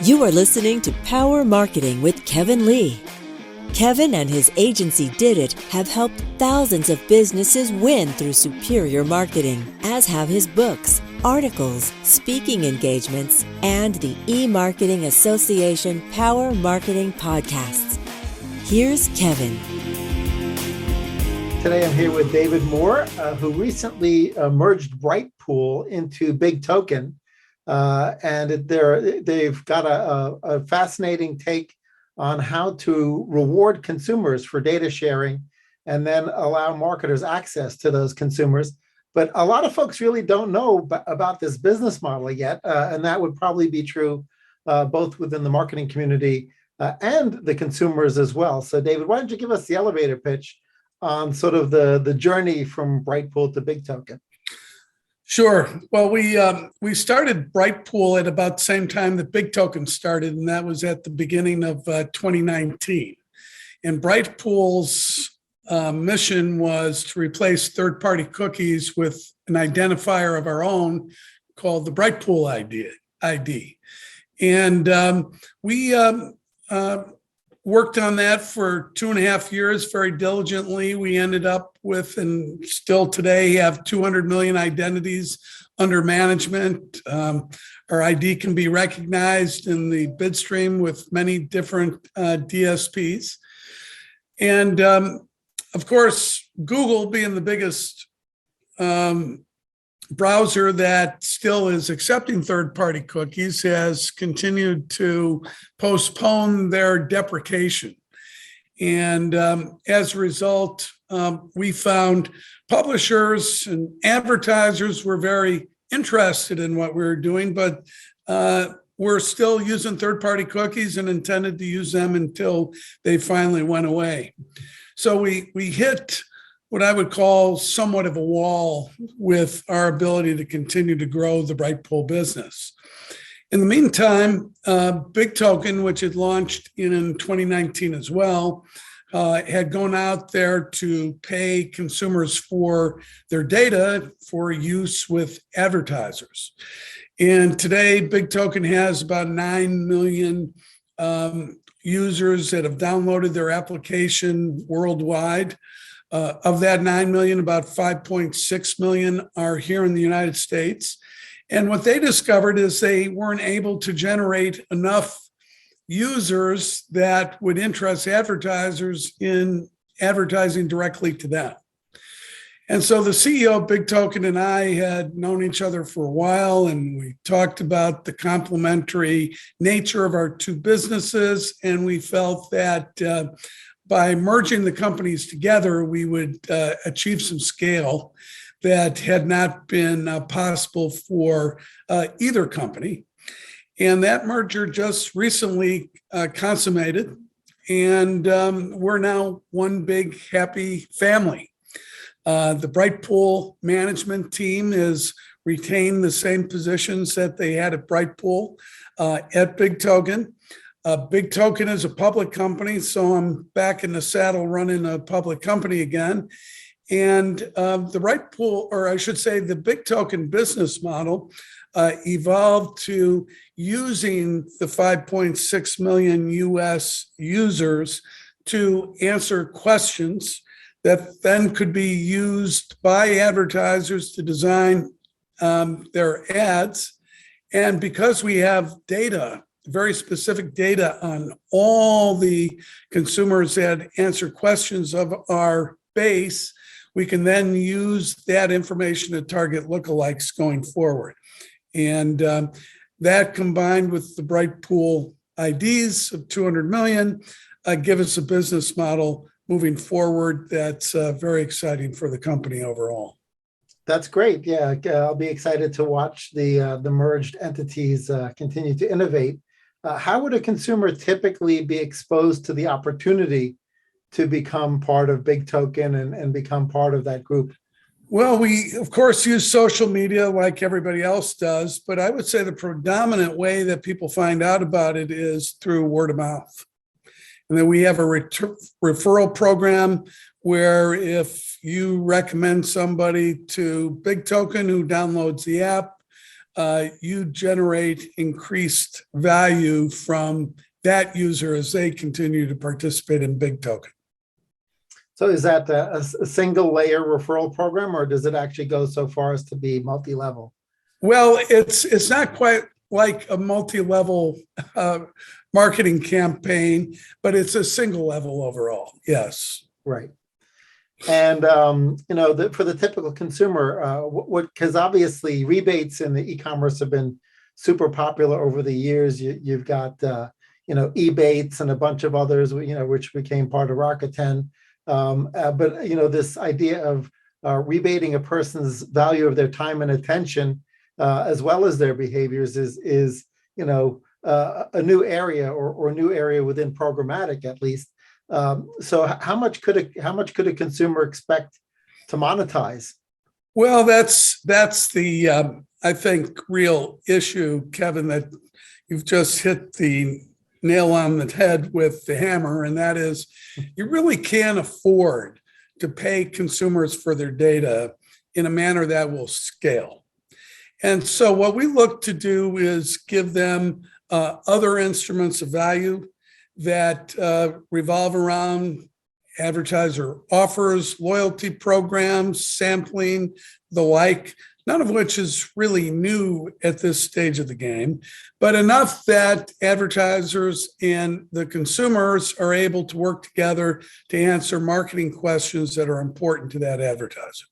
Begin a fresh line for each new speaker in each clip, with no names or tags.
You are listening to Power Marketing with Kevin Lee. Kevin and his agency Did It have helped thousands of businesses win through superior marketing, as have his books, articles, speaking engagements, and the E-Marketing Association Power Marketing podcasts. Here's Kevin.
Today I'm here with David Moore, who recently merged BrightPool into BIGtoken. And they've got a fascinating take on how to reward consumers for data sharing and then allow marketers access to those consumers. But a lot of folks really don't know about this business model yet, and that would probably be true both within the marketing community and the consumers as well. So David, why don't you give us the elevator pitch on sort of the journey from BrightPool to BIGtoken?
Sure. Well, we started BrightPool at about the same time that BIGtoken started, and that was at the beginning of 2019. And BrightPool's mission was to replace third-party cookies with an identifier of our own called the BrightPool ID. And we worked on that for 2.5 years very diligently. We ended up with, and still today have 200 million identities under management. Our ID can be recognized in the bid stream with many different DSPs. And of course, Google being the biggest browser that still is accepting third-party cookies has continued to postpone their deprecation. And as a result, we found publishers and advertisers were very interested in what we were doing, but we're still using third-party cookies and intended to use them until they finally went away. So we hit what I would call somewhat of a wall with our ability to continue to grow the BrightPool business. In the meantime, BIGtoken, which had launched in 2019 as well, had gone out there to pay consumers for their data for use with advertisers. And today, BIGtoken has about 9 million users that have downloaded their application worldwide. Of that 9 million, about 5.6 million are here in the United States. And what they discovered is they weren't able to generate enough users that would interest advertisers in advertising directly to them. And so the CEO of BIGtoken and I had known each other for a while, and we talked about the complementary nature of our two businesses. And we felt that by merging the companies together, we would achieve some scale that had not been possible for either company. And that merger just recently consummated, and we're now one big happy family. The BrightPool management team has retained the same positions that they had at BrightPool at BIGtoken. BIGtoken is a public company, so I'm back in the saddle running a public company again. And the BrightPool, or I should say the BIGtoken business model, evolved to using the 5.6 million US users to answer questions that then could be used by advertisers to design their ads. And because we have data, very specific data on all the consumers that answer questions of our base, we can then use that information to target lookalikes going forward. And that combined with the BrightPool IDs of 200 million give us a business model moving forward that's very exciting for the company overall.
That's great. Yeah, I'll be excited to watch the merged entities continue to innovate. How would a consumer typically be exposed to the opportunity to become part of BIGtoken and become part of that group?
Well, we, of course, use social media like everybody else does, but I would say the predominant way that people find out about it is through word of mouth. And then we have a referral program where if you recommend somebody to BIGtoken who downloads the app, you generate increased value from that user as they continue to participate in BIGtoken.
So is that a single layer referral program, or does it actually go so far as to be multi-level?
Well, it's not quite like a multi-level marketing campaign, but it's a single level overall. Yes.
Right. And for the typical consumer, because obviously rebates in the e-commerce have been super popular over the years. You've got Ebates and a bunch of others, which became part of Rakuten. But this idea of rebating a person's value of their time and attention, as well as their behaviors, is a new area or new area within programmatic, at least. So how much could a consumer expect to monetize?
Well, that's the I think real issue, Kevin, that you've just hit the nail on the head with the hammer, and that is you really can't afford to pay consumers for their data in a manner that will scale. And so what we look to do is give them other instruments of value that revolve around advertiser offers, loyalty programs, sampling, the like, none of which is really new at this stage of the game, but enough that advertisers and the consumers are able to work together to answer marketing questions that are important to that advertiser.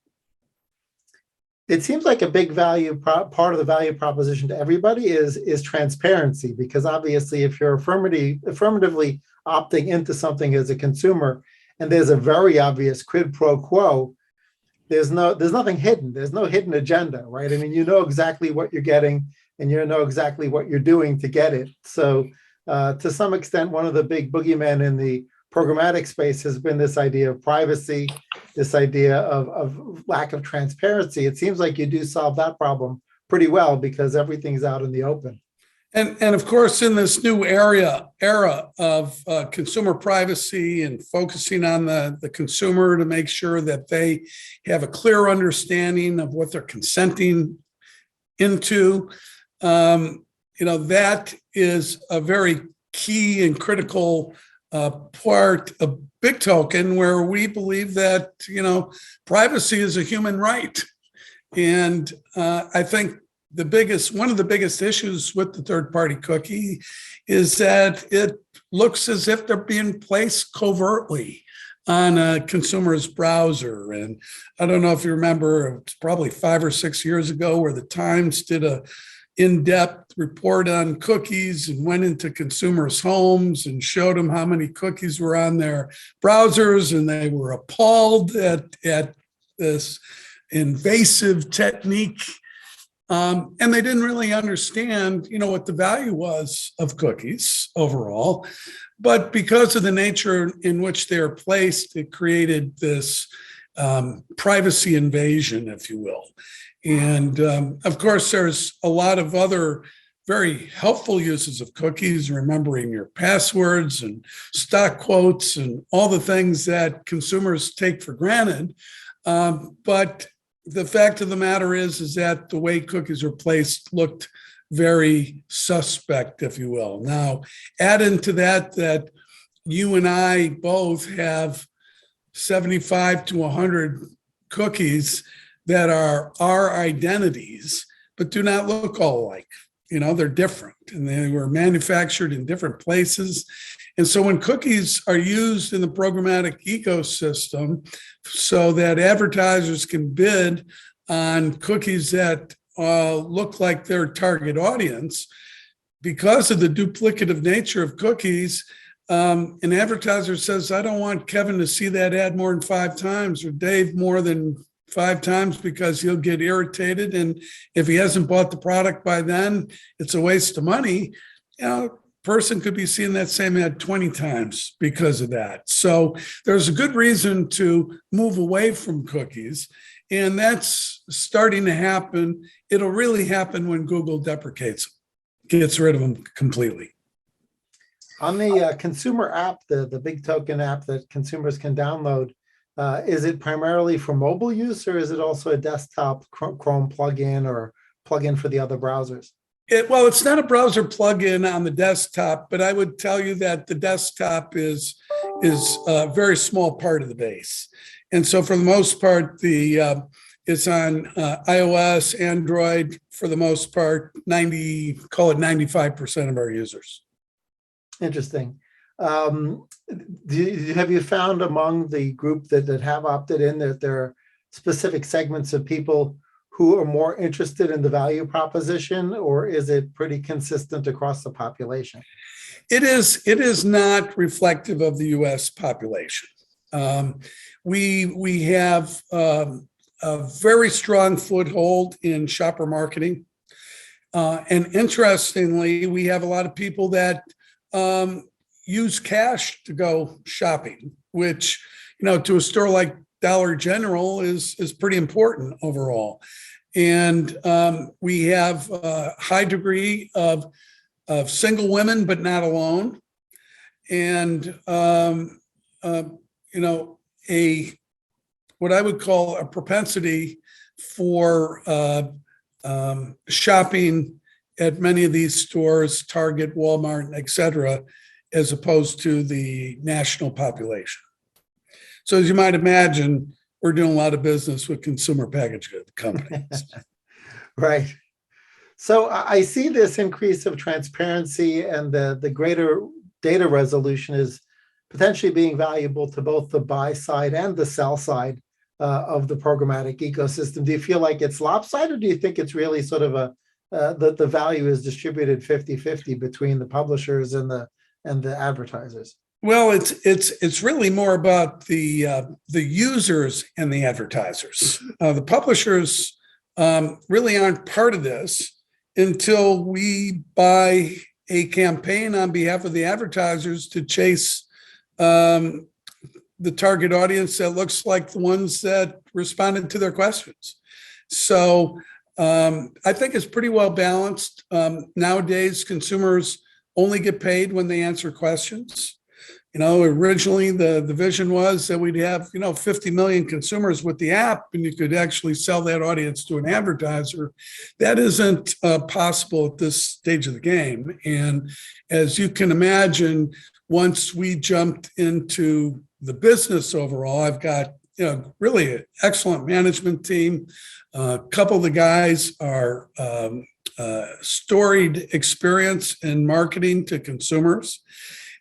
It seems like a big part of the value proposition to everybody is transparency, because obviously if you're affirmatively opting into something as a consumer and there's a very obvious quid pro quo, there's nothing hidden. There's no hidden agenda, right? I mean, you know exactly what you're getting and you know exactly what you're doing to get it. So to some extent, one of the big boogeymen in the programmatic space has been this idea of privacy, this idea of lack of transparency. It seems like you do solve that problem pretty well because everything's out in the open.
And of course, in this new era of consumer privacy and focusing on the consumer to make sure that they have a clear understanding of what they're consenting into, that is a very key and critical part of BIGtoken, where we believe that privacy is a human right. And I think one of the biggest issues with the third-party cookie is that it looks as if they're being placed covertly on a consumer's browser. And I don't know if you remember, it's probably 5 or 6 years ago where the Times did a in-depth report on cookies and went into consumers' homes and showed them how many cookies were on their browsers, and they were appalled at this invasive technique. And they didn't really understand, what the value was of cookies overall. But because of the nature in which they're placed, it created this privacy invasion, if you will. And of course, there's a lot of other very helpful uses of cookies, remembering your passwords and stock quotes and all the things that consumers take for granted. But the fact of the matter is that the way cookies were placed looked very suspect, if you will. Now, add into that you and I both have 75 to 100 cookies that are our identities, but do not look all alike. They're different and they were manufactured in different places. And so when cookies are used in the programmatic ecosystem so that advertisers can bid on cookies that look like their target audience, because of the duplicative nature of cookies, an advertiser says, I don't want Kevin to see that ad more than 5 times or Dave more than 5 times because he'll get irritated. And if he hasn't bought the product by then, it's a waste of money. Person could be seeing that same ad 20 times because of that. So there's a good reason to move away from cookies. And that's starting to happen. It'll really happen when Google deprecates them, gets rid of them completely.
On the consumer app, the BIGtoken app that consumers can download, is it primarily for mobile use, or is it also a desktop Chrome plugin or plugin for the other browsers?
Well, it's not a browser plugin on the desktop, but I would tell you that the desktop is a very small part of the base. And so for the most part, it's on iOS, Android, for the most part, call it 95% of our users.
Interesting. Have you found among the group that have opted in that there are specific segments of people who are more interested in the value proposition, or is it pretty consistent across the population?
It is not reflective of the U.S. population. We have a very strong foothold in shopper marketing. And interestingly, we have a lot of people that use cash to go shopping, which, to a store like Dollar General is pretty important overall. And we have a high degree of single women, but not alone. And, what I would call a propensity for shopping at many of these stores, Target, Walmart, et cetera, as opposed to the national population. So as you might imagine, we're doing a lot of business with consumer packaged goods companies.
Right. So I see this increase of transparency and the greater data resolution is potentially being valuable to both the buy side and the sell side of the programmatic ecosystem. Do you feel like it's lopsided, or do you think it's really sort of the value is distributed 50-50 between the publishers and the advertisers?
Well, it's really more about the users and the advertisers. The publishers really aren't part of this until we buy a campaign on behalf of the advertisers to chase the target audience that looks like the ones that responded to their questions. So I think it's pretty well balanced. Nowadays, consumers only get paid when they answer questions. Originally the vision was that we'd have, 50 million consumers with the app, and you could actually sell that audience to an advertiser. That isn't possible at this stage of the game. And as you can imagine, once we jumped into the business overall, I've got, really an excellent management team. A couple of the guys are storied experience in marketing to consumers.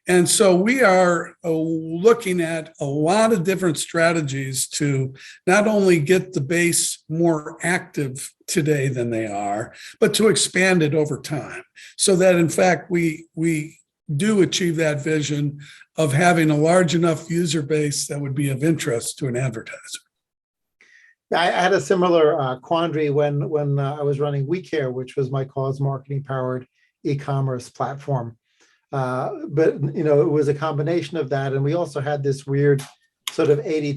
And so we are looking at a lot of different strategies to not only get the base more active today than they are, but to expand it over time so that, in fact, we do achieve that vision of having a large enough user base that would be of interest to an advertiser.
I had a similar quandary when I was running WeCare, which was my cause marketing powered e-commerce platform. But it was a combination of that. And we also had this weird sort of 80-20,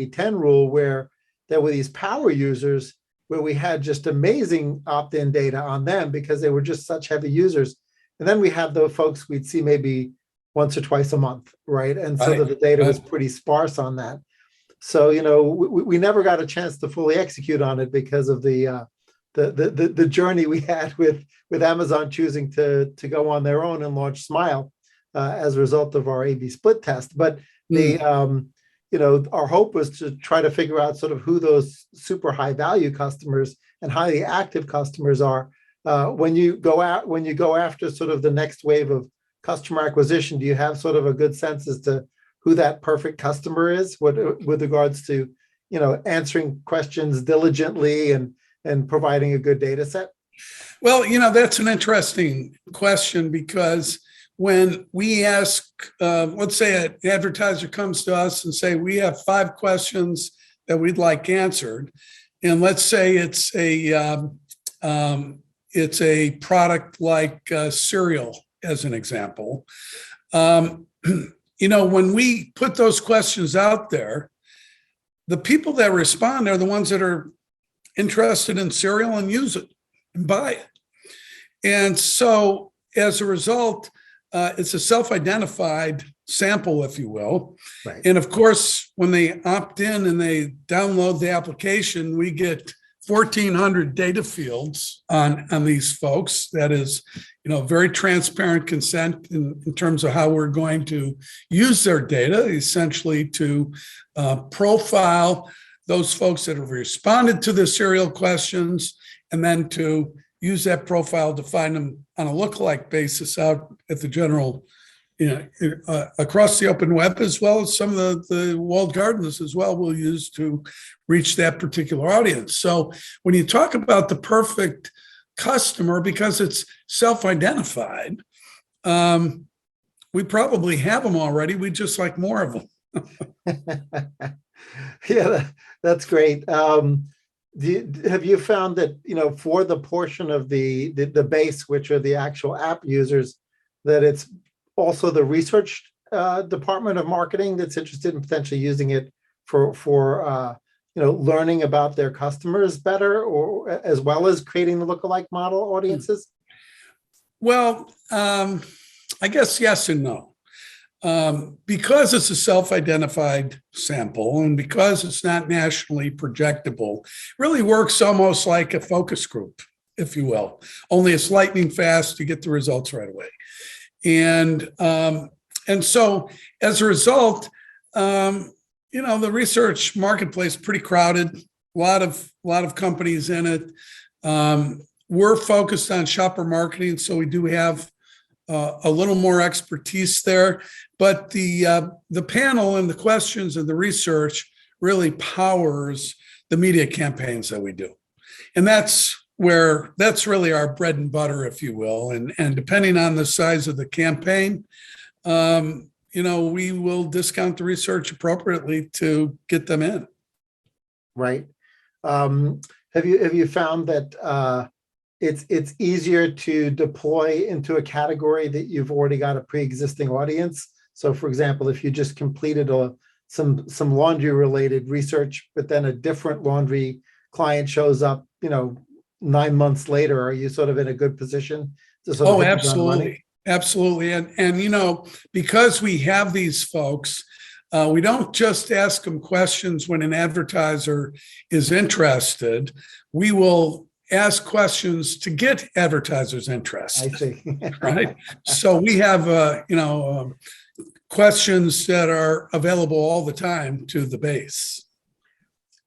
90-10 rule where there were these power users where we had just amazing opt-in data on them because they were just such heavy users. And then we had the folks we'd see maybe once or twice a month, right? And so that the data was pretty sparse on that. So, we never got a chance to fully execute on it because of the journey we had with Amazon choosing to go on their own and launch Smile as a result of our A/B split test. But our hope was to try to figure out sort of who those super high value customers and highly active customers are. When you go after sort of the next wave of customer acquisition, do you have sort of a good sense as to who that perfect customer is with regards to, answering questions diligently and providing a good data set?
Well, that's an interesting question because when we ask, let's say an advertiser comes to us and say, we have 5 questions that we'd like answered. And let's say it's a product like cereal, as an example. When we put those questions out there, the people that respond are the ones that are interested in cereal and use it and buy it. And so as a result, it's a self-identified sample, if you will. Right. And of course, when they opt in and they download the application, we get 1,400 data fields on these folks. That is, very transparent consent in terms of how we're going to use their data, essentially to profile those folks that have responded to the serial questions, and then to use that profile to find them on a lookalike basis out at the general, across the open web, as well as some of the walled gardens as well we'll use to reach that particular audience. So when you talk about the perfect customer, because it's self-identified, we probably have them already. We just like more of them.
Yeah, that's great. Have you found that, for the portion of the base, which are the actual app users, that it's also the research department of marketing that's interested in potentially using it for learning about their customers better, or as well as creating the lookalike model audiences?
Well, I guess yes and no. Because it's a self-identified sample and because it's not nationally projectable, really works almost like a focus group, if you will, only it's lightning fast to get the results right away. And so as a result, the research marketplace pretty crowded, a lot of companies in it. We're focused on shopper marketing, so we do have a little more expertise there, but the panel and the questions and the research really powers the media campaigns that we do, and that's really our bread and butter, if you will. And depending on the size of the campaign, we will discount the research appropriately to get them in.
Right. Have you found that it's easier to deploy into a category that you've already got a pre-existing audience? So, for example, if you just completed some laundry related research, but then a different laundry client shows up, 9 months later, are you sort of in a good position to sort of hit the ground running?
Absolutely. And because we have these folks, we don't just ask them questions when an advertiser is interested. We will ask questions to get advertisers interested.
I see.
Right. So we have, questions that are available all the time to the base.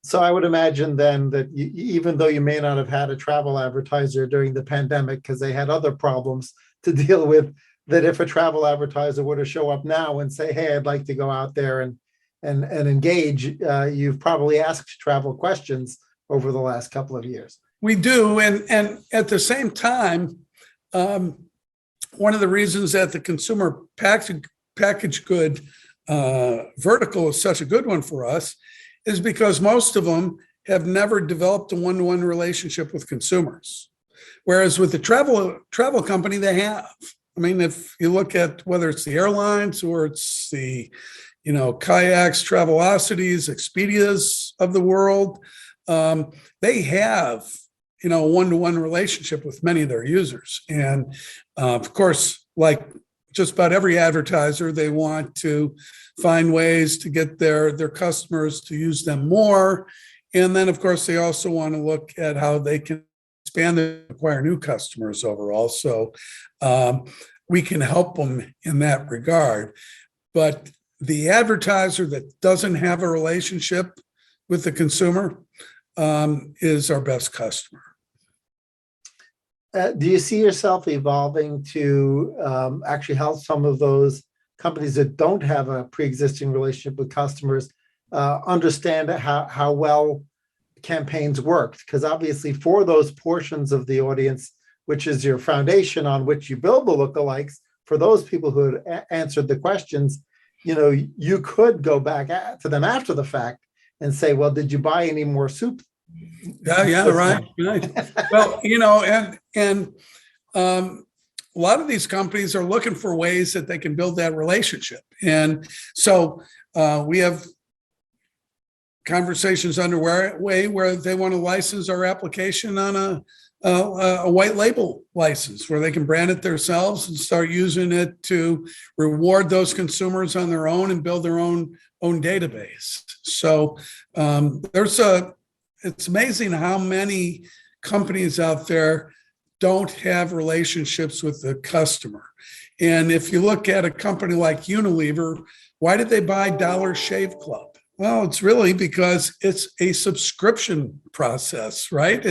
So I would imagine then that even though you may not have had a travel advertiser during the pandemic because they had other problems to deal with, that if a travel advertiser were to show up now and say, hey, I'd like to go out there and engage, you've probably asked travel questions over the last couple of years.
We do. And at the same time, one of the reasons that the consumer packaged good vertical is such a good one for us is because most of them have never developed a one-to-one relationship with consumers. Whereas with the travel company, they have. I mean, if you look at whether it's the airlines or it's the, kayaks, Travelocities, Expedias of the world, they have, a one-to-one relationship with many of their users. And of course, like just about every advertiser, they want to find ways to get their customers to use them more. And then, of course, they also want to look at how they can expand and acquire new customers overall. So we can help them in that regard. But the advertiser that doesn't have a relationship with the consumer is our best customer.
Do you see yourself evolving to actually help some of those companies that don't have a pre-existing relationship with customers understand how well campaigns work? Because obviously for those portions of the audience, which is your foundation on which you build the lookalikes, for those people who had answered the questions, you could go back to them after the fact and say, well, did you buy any more soup?
Yeah, right. Well, and a lot of these companies are looking for ways that they can build that relationship. And so we have conversations underway where they want to license our application on a white label license where they can brand it themselves and start using it to reward those consumers on their own and build their own database. So there's it's amazing how many companies out there don't have relationships with the customer. And if you look at a company like Unilever, why did they buy Dollar Shave Club? Well, it's really because it's a subscription process, right?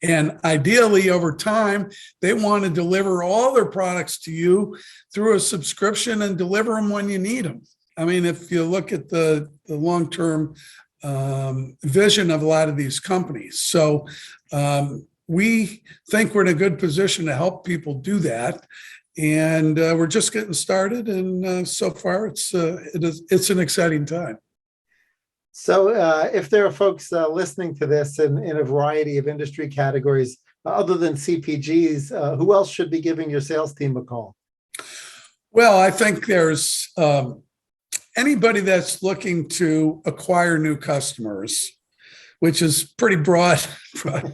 And ideally, over time, they want to deliver all their products to you through a subscription and deliver them when you need them. I mean, if you look at the long-term vision of a lot of these companies. So we think we're in a good position to help people do that. And we're just getting started. And so far, it's an exciting time.
So if there are folks listening to this in a variety of industry categories, other than CPGs, who else should be giving your sales team a call?
Well, I think there's anybody that's looking to acquire new customers, which is pretty broad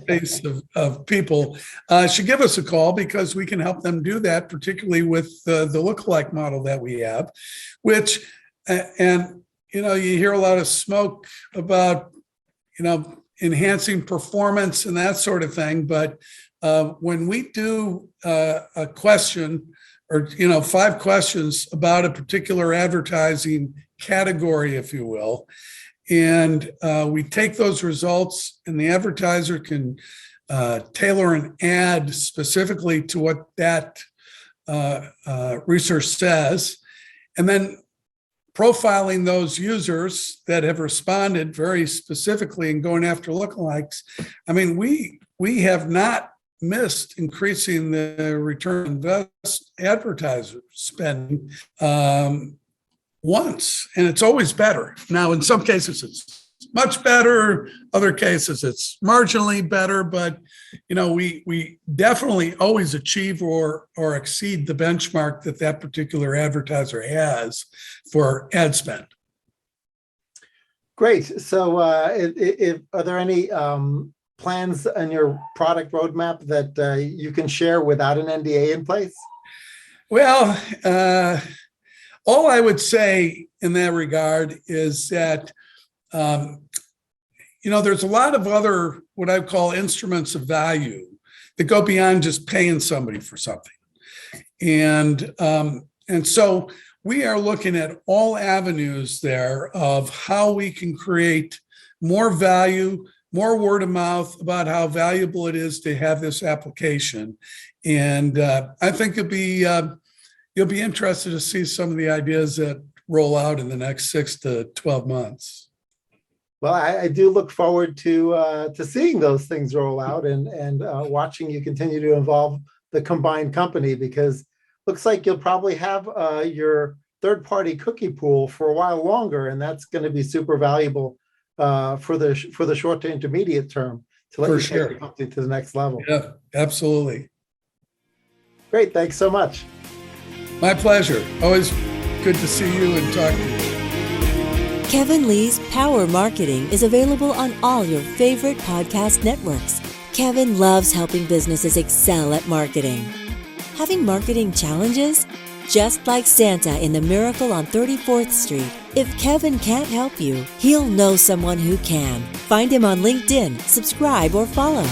base of people, should give us a call, because we can help them do that, particularly with the Lookalike model that we have, which, and you hear a lot of smoke about, enhancing performance and that sort of thing. But when we do a question or, 5 questions about a particular advertising category, if you will, and we take those results, and the advertiser can tailor an ad specifically to what that research says, and then profiling those users that have responded very specifically and going after lookalikes. I mean, we have not missed increasing the return on invest advertiser spending once, and it's always better. Now, in some cases, it's much better. Other cases, it's marginally better. But we definitely always achieve or exceed the benchmark that particular advertiser has for ad spend.
Great. So, are there any plans on your product roadmap that you can share without an NDA in place?
Well, all I would say in that regard is that, there's a lot of other, what I call instruments of value that go beyond just paying somebody for something. And so we are looking at all avenues there of how we can create more value, more word of mouth about how valuable it is to have this application. And I think you'll be interested to see some of the ideas that roll out in the next 6 to 12 months.
Well, I do look forward to seeing those things roll out and watching you continue to evolve the combined company, because looks like you'll probably have your third-party cookie pool for a while longer, and that's going to be super valuable for the short to intermediate term to let you take the company to the next level.
Yeah, absolutely.
Great. Thanks so much.
My pleasure. Always good to see you and talk to you.
Kevin Lee's Power Marketing is available on all your favorite podcast networks. Kevin loves helping businesses excel at marketing. Having marketing challenges? Just like Santa in The Miracle on 34th Street, if Kevin can't help you, he'll know someone who can. Find him on LinkedIn, subscribe, or follow.